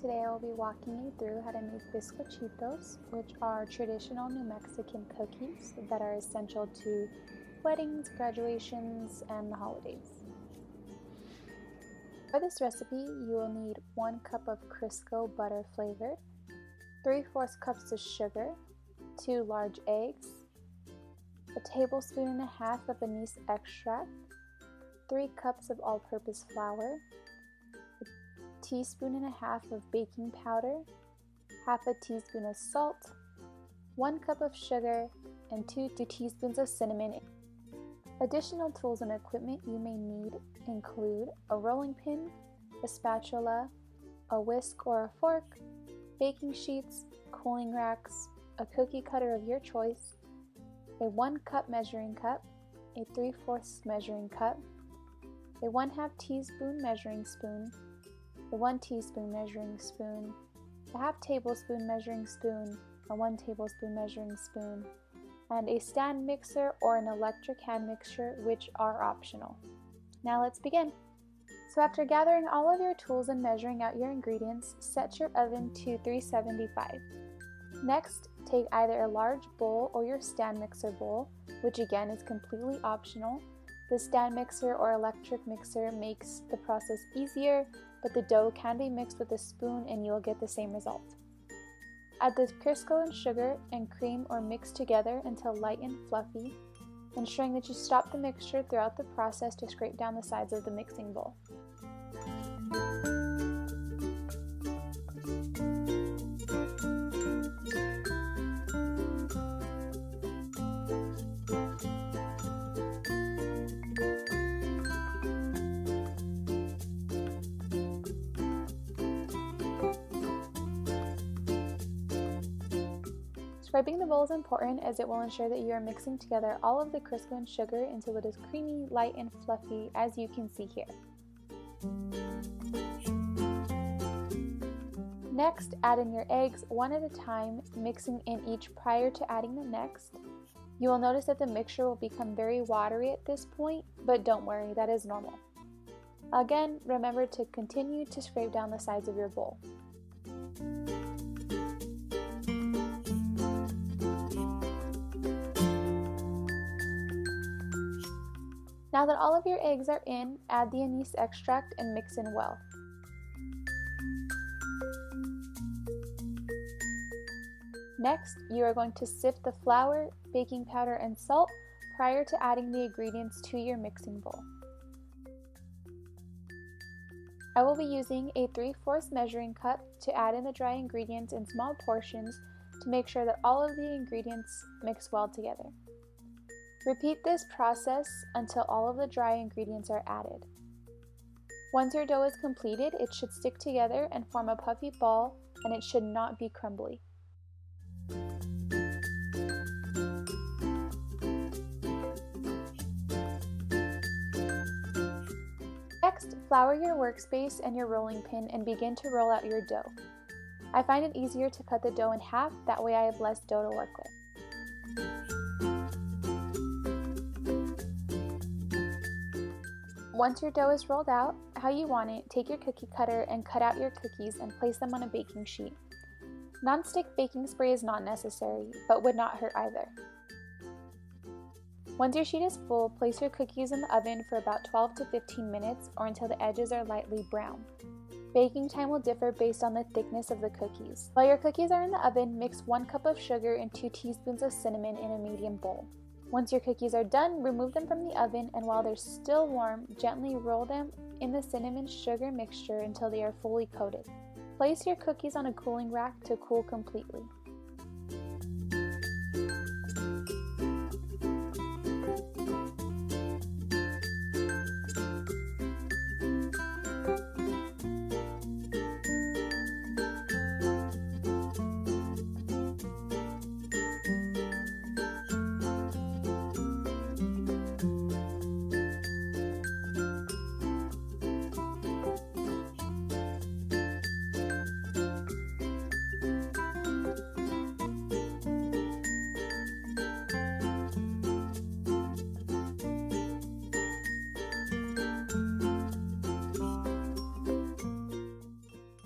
Today I will be walking you through how to make Biscochitos, which are traditional New Mexican cookies that are essential to weddings, graduations, and the holidays. For this recipe, you will need 1 cup of Crisco butter flavored, 3/4 cups of sugar, 2 large eggs, a tablespoon and a half of anise extract, 3 cups of all-purpose flour, a teaspoon and a half of baking powder, half a teaspoon of salt, 1 cup of sugar, and 2 teaspoons of cinnamon. Additional tools and equipment you may need include a rolling pin, a spatula, a whisk or a fork, baking sheets, cooling racks, a cookie cutter of your choice, a 1 cup measuring cup, a 3/4 measuring cup, a 1/2 teaspoon measuring spoon, a 1 teaspoon measuring spoon, a 1/2 tablespoon measuring spoon, a 1 tablespoon measuring spoon, and a stand mixer or an electric hand mixer, which are optional. Now let's begin. So after gathering all of your tools and measuring out your ingredients, set your oven to 375. Next, take either a large bowl or your stand mixer bowl, which again is completely optional. The stand mixer or electric mixer makes the process easier, but the dough can be mixed with a spoon and you'll get the same result. Add the Crisco and sugar and cream or mix together until light and fluffy, ensuring that you stop the mixture throughout the process to scrape down the sides of the mixing bowl. Scraping the bowl is important as it will ensure that you are mixing together all of the Crisco and sugar into what is creamy, light, and fluffy, as you can see here. Next, add in your eggs one at a time, mixing in each prior to adding the next. You will notice that the mixture will become very watery at this point, but don't worry, that is normal. Again, remember to continue to scrape down the sides of your bowl. Now that all of your eggs are in, add the anise extract and mix in well. Next, you are going to sift the flour, baking powder, and salt prior to adding the ingredients to your mixing bowl. I will be using a 3/4 measuring cup to add in the dry ingredients in small portions to make sure that all of the ingredients mix well together. Repeat this process until all of the dry ingredients are added. Once your dough is completed, it should stick together and form a puffy ball, and it should not be crumbly. Next, flour your workspace and your rolling pin and begin to roll out your dough. I find it easier to cut the dough in half, that way I have less dough to work with. Once your dough is rolled out how you want it, take your cookie cutter and cut out your cookies and place them on a baking sheet. Non-stick baking spray is not necessary, but would not hurt either. Once your sheet is full, place your cookies in the oven for about 12 to 15 minutes or until the edges are lightly brown. Baking time will differ based on the thickness of the cookies. While your cookies are in the oven, mix 1 cup of sugar and 2 teaspoons of cinnamon in a medium bowl. Once your cookies are done, remove them from the oven, and while they're still warm, gently roll them in the cinnamon sugar mixture until they are fully coated. Place your cookies on a cooling rack to cool completely.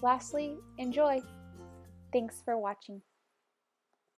Lastly, enjoy! Thanks for watching.